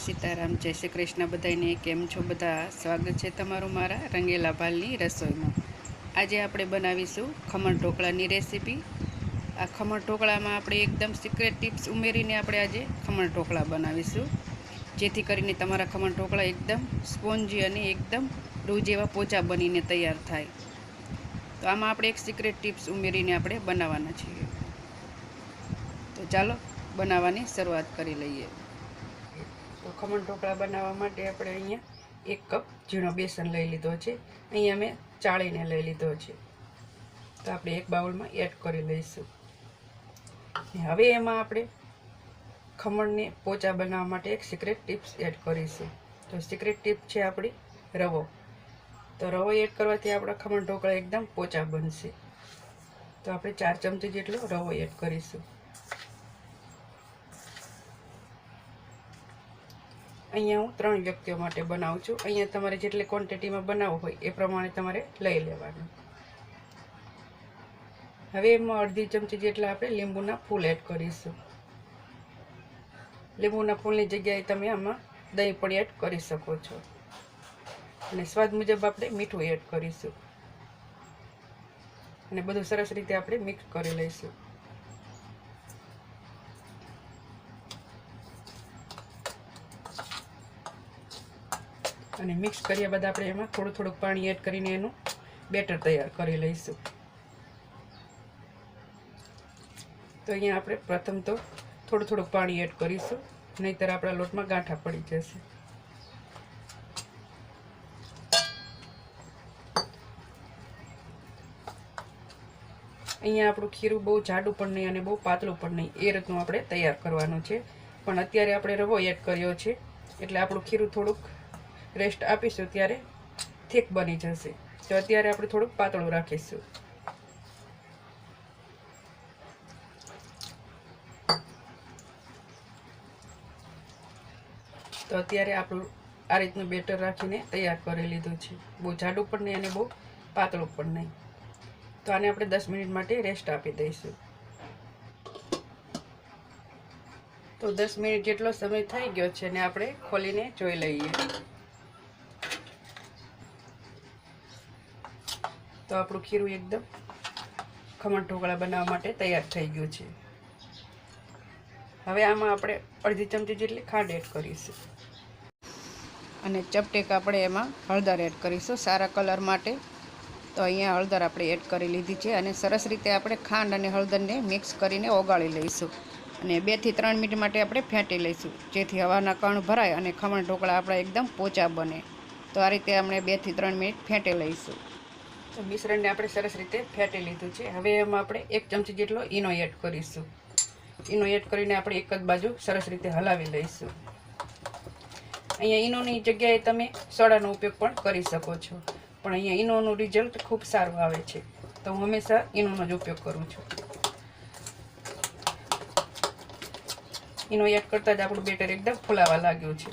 सीताराम जय श्री कृष्ण बधाईने केम छो बधा स्वागत है तमारुं मारा रंगेला भालनी रसोईमां। आज आपणे बनावीशुं खमण ढोकळानी रेसिपी। आ खमण ढोकळामां आपणे एकदम सीक्रेट टिप्स उमेरीने आपणे आजे खमण ढोकळा बनावीशुं, जेथी करीने तमारा खमण ढोकळा एकदम स्पोन्जी अने एकदम रूह जेवा पोचा बनीने तैयार थाय। तो आमां आपणे एक सीक्रेट टिप्स उमेरीने आपणे बनाववाना छीए। तो चालो बनाववानी शरूआत करी लईए। तो खमण ढोकळा बनाववा माटे આપણે અહીંયા 1 કપ ઝીણો બેસન લઈ લીધો છે। અહીંયા મેં ચાળીને લઈ લીધો છે। તો આપણે એક બાઉલમાં એડ કરી લઈશું। હવે એમાં આપણે ખમણને પોચા બનાવવા માટે એક સિક્રેટ ટિપ્સ એડ કરીશું। તો સિક્રેટ ટિપ છે આપણી રવો। તો રવો એડ કરવાથી આપણા ખમણ ઢોકળા એકદમ પોચા બનશે। તો આપણે 4 ચમચી જેટલો રવો એડ કરીશું। અહીંયા હું 3 વ્યક્તિઓ માટે બનાવું છું। અહીંયા તમારે જેટલી ક્વોન્ટિટીમાં બનાવવું હોય એ પ્રમાણે તમારે લઈ લેવાનું। હવે એમાં અડધી ચમચી જેટલા આપણે લીંબુના ફૂલ એડ કરીશું। લીંબુના ફૂલની જગ્યાએ તમે આમાં દહીં પણ એડ કરી શકો છો અને સ્વાદ મુજબ આપણે મીઠું એડ કરીશું અને બધું સરસ રીતે આપણે મિક્સ કરી લઈશું। અને મિક્સ કર્યા બાદ આપણે એમાં થોડું થોડું પાણી એડ કરીને એનું બેટર તૈયાર કરી લઈશું। તો અહીંયા આપણે પ્રથમ તો થોડું થોડું પાણી એડ કરીશું, નહીંતર આપણા લોટમાં ગાંઠા પડી જશે। અહીંયા આપણું ખીરું બહુ જાડું પણ નહીં અને બહુ પાતળું પણ નહીં, એ રીતનું આપણે તૈયાર કરવાનું છે। પણ અત્યારે આપણે રવો એડ કર્યો છે એટલે આપણું ખીરું થોડુંક રેસ્ટ આપીશું ત્યારે થીક બની જશે। તો અત્યારે આપણે થોડુંક પાતળું રાખીશું। તો અત્યારે આપણું આ રીતનું બેટર રાખીને તૈયાર કરી લીધું છે। બહુ જાડું પણ નહીં અને બહુ પાતળું પણ નહીં। તો આને આપણે 10 મિનિટ માટે રેસ્ટ આપી દઈશું। તો 10 મિનિટ જેટલો સમય થઈ ગયો છે અને આપણે ખોલીને જોઈ લઈએ। તો આપણું ખીરું એકદમ ખમણ ઢોકળા બનાવવા માટે તૈયાર થઈ ગયું છે। હવે આમાં આપણે અડધી ચમચી જેટલી ખાંડ એડ કરીશું અને ચપટેક આપણે એમાં હળદર એડ કરીશું સારા કલર માટે। તો અહીંયા હળદર આપણે એડ કરી લીધી છે અને સરસ રીતે આપણે ખાંડ અને હળદરને મિક્સ કરીને ઓગાળી લઈશું અને 2 થી 3 મિનિટ માટે આપણે ફેંટી લઈશું, જેથી હવાના કણ ભરાય અને ખમણ ઢોકળા આપણા એકદમ પોચા બને। તો આ રીતે આપણે 2 થી 3 મિનિટ ફેંટી લઈશું। તો મિશ્રણને આપણે સરસ રીતે ફેંટી લીધું છે। હવે એમાં આપણે 1 ચમચી જેટલો ઈનો એડ કરીશું। ઈનો એડ કરીને આપણે એક જ બાજુ સરસ રીતે હલાવી લઈશું। અહીંયા ઈનોની જગ્યાએ તમે સોડાનો ઉપયોગ પણ કરી શકો છો, પણ અહીંયા ઈનોનું રિઝલ્ટ ખૂબ સારું આવે છે, તો હું હંમેશા ઈનોનો જ ઉપયોગ કરું છું। ઈનો એડ કરતાં જ આપણું બેટર એકદમ ફૂલાવા લાગ્યું છે।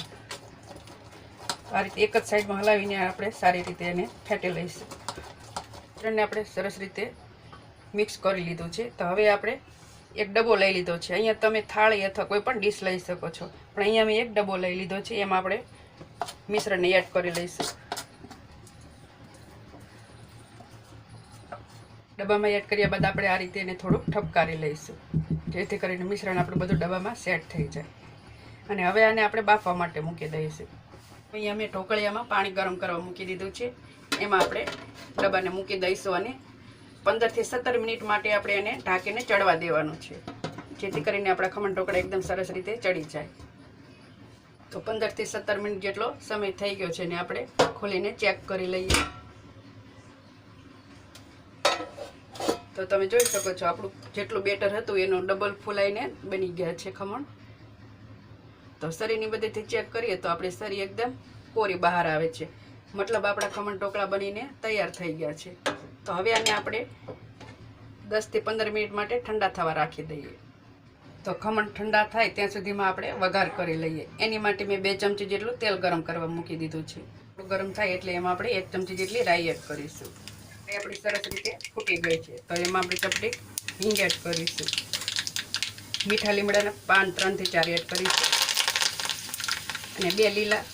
આ રીતે એક જ સાઈડમાં હલાવીને આપણે સારી રીતે એને ફેંટી લઈશું। ને આપણે સરસ રીતે મિક્સ કરી લીધું છે। તો હવે આપણે એક ડબ્બો લઈ લીધો છે। અહીંયા તમે થાળી અથવા કોઈ પણ ડીશ લઈ શકો છો, પણ અહીંયા મેં એક ડબ્બો લઈ લીધો છે। એમાં આપણે મિશ્રણને એડ કરી લઈશું। ડબ્બામાં એડ કર્યા બાદ આપણે આ રીતે એને થોડુંક ઠપકારી લઈશું, જેથી કરીને મિશ્રણ આપણું બધું ડબ્બામાં સેટ થઈ જાય। અને હવે આને આપણે બાફવા માટે મૂકી દઈશું। અહીંયા મેં ઢોકળિયામાં પાણી ગરમ કરવા મૂકી દીધું છે। એમાં આપણે ડબ્બાને મૂકી દઈશું અને 15 થી 17 મિનિટ માટે આપણે એને ઢાંકીને ચડવા દેવાનું છે, જેથી કરીને આપણા ખમણ ઢોકળા એકદમ સરસ રીતે ચડી જાય। તો 15 થી 17 મિનિટ જેટલો સમય થઈ ગયો છે અને આપણે ખોલીને ચેક કરી લઈએ। તો તમે જોઈ શકો છો આપણું જેટલું બેટર હતું એનું ડબલ ફૂલાઈને બની ગયા છે ખમણ। તો સરીની બધેથી ચેક કરીએ તો આપણી સરી એકદમ કોરી બહાર આવે છે, મતલબ આપણા ખમણ ઢોકળા બનીને તૈયાર થઈ ગયા છે। તો હવે આને આપણે 10 થી 15 મિનિટ માટે ઠંડા થવા રાખી દઈએ। તો ખમણ ઠંડા થાય ત્યાં સુધીમાં આપણે વઘાર કરી લઈએ। એની માટે મેં 2 ચમચી જેટલું તેલ ગરમ કરવા મૂકી દીધું છે। ગરમ થાય એટલે એમાં આપણે 1 ચમચી જેટલી રાઈ એડ કરીશું। એ આપણી સરસ રીતે ફૂટી ગઈ છે। તો એમાં આપણે ચપટી હિંગ એડ કરીશું। મીઠા લીમડાના પાન 3 થી 4 એડ કરીશું। અને 2 લીલા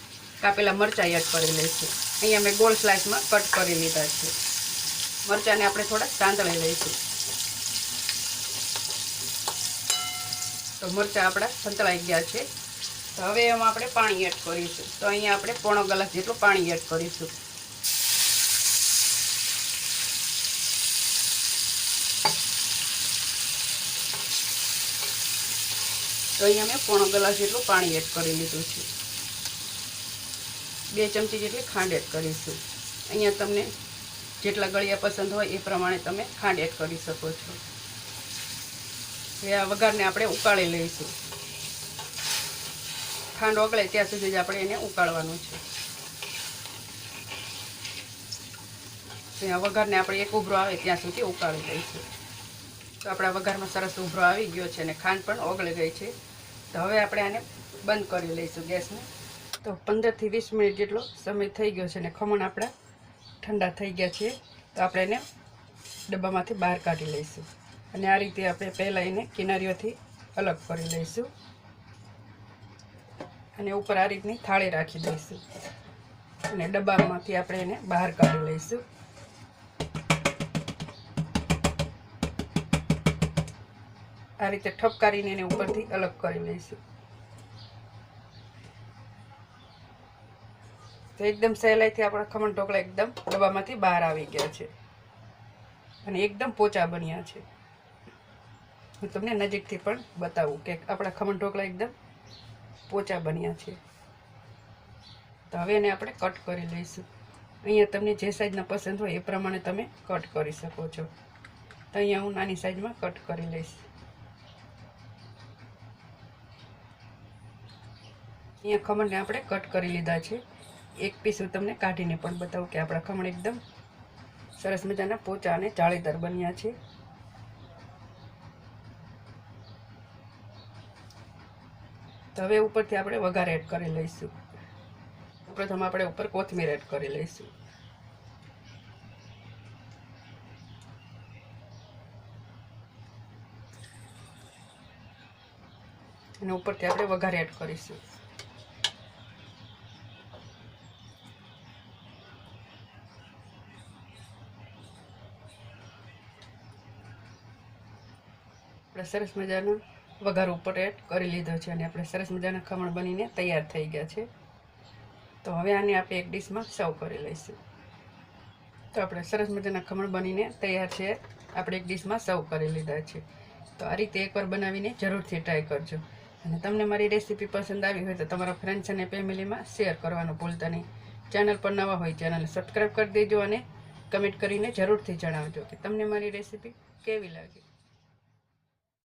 કાપેલા મરચાં એડ કરી લઈશું. અહીંયા મેં ગોળ સ્લાઇસમાં કટ કરી લીધા છે. મરચાંને આપણે થોડા સાંતળી લઈશું. તો મરચાં આપણા સંતળાઈ ગયા છે. તો હવે એમાં આપણે પાણી એડ કરીશું. તો અહીંયા આપણે પોણો ગ્લાસ જેટલું પાણી એડ કરીશું. તો અહીંયા મેં પોણો ગ્લાસ જેટલું પાણી એડ કરી લીધું છે. 2 ચમચી જેટલી ખાંડ એડ કરીશું. અહીંયા તમને જેટલા ગળ્યા પસંદ હોય એ પ્રમાણે તમે ખાંડ એડ કરી શકો છો. હવે આ વઘારને આપણે ઉકાળી લઈશું. ખાંડ ઓગળે ત્યાં સુધી જ આપણે એને ઉકાળવાનું છે. આ વઘારને આપણે એક ઉભરો આવે ત્યાં સુધી ઉકાળી લઈશું. તો આપણા વઘારમાં સરસ ઉભરો આવી ગયો છે અને ખાંડ પણ ઓગળી ગઈ છે. તો હવે આપણે આને બંધ કરી લઈશું ગેસને. તો 15 થી 20 મિનિટ જેટલો સમય થઈ ગયો છે અને ખમણ આપણા ઠંડા થઈ ગયા છે. તો આપણે એને ડબ્બામાંથી બહાર કાઢી લઈશું અને આ રીતે આપણે પહેલાં એને કિનારીઓથી અલગ કરી લઈશું અને ઉપર આ રીતની થાળી રાખી દઈશું અને ડબ્બામાંથી આપણે એને બહાર કાઢી લઈશું. આ રીતે ઠપકારીને એને ઉપરથી અલગ કરી લઈશું. તો એકદમ સહેલાઈથી આપણા ખમણ ઢોકળા એકદમ ડબ્બામાંથી બહાર આવી ગયા છે અને એકદમ પોચા બન્યા છે. હું તમને નજીકથી પણ બતાવું કે આપણા ખમણ ઢોકળા એકદમ પોચા બન્યા છે. તો હવે એને આપણે કટ કરી લઈશું. અહીંયા તમને જે સાઈઝના પસંદ હોય એ પ્રમાણે તમે કટ કરી શકો છો. તો અહીંયા હું નાની સાઈઝમાં કટ કરી લઈશ. અહીંયા ખમણને આપણે કટ કરી લીધા છે. એક પીસ હું તમને કાઢીને પણ બતાવું કે આપણા ખમણ એકદમ સરસ મજાના પોચા અને જાળીદાર બન્યા છે. તો હવે ઉપરથી આપણે વઘાર એડ કરી લઈશું. પ્રથમ આપણે ઉપર કોથમીર એડ કરી લઈશું. અને ઉપરથી આપણે વઘાર એડ કરીશું. આપણે સરસ મજાનો વઘાર ઉપર એડ કરી લીધો છે અને આપણે સરસ મજાના ખમણ બનીને તૈયાર થઈ ગયા છે. તો હવે આને આપણે એક ડીશમાં સર્વ કરી લઈશું. તો આપણે સરસ મજાના ખમણ બનીને તૈયાર છે. આપણે એક ડીશમાં સર્વ કરી લીધા છે. તો આ રીતે એકવાર બનાવીને જરૂરથી ટ્રાય કરજો. અને તમને મારી રેસીપી પસંદ આવી હોય તો તમારા ફ્રેન્ડ્સ અને ફેમિલીમાં શેર કરવાનું ભૂલતા નહીં. ચેનલ પર નવા હોય ચેનલને સબસ્ક્રાઈબ કરી દેજો અને કમેન્ટ કરીને જરૂરથી જણાવજો કે તમને મારી રેસીપી કેવી લાગી.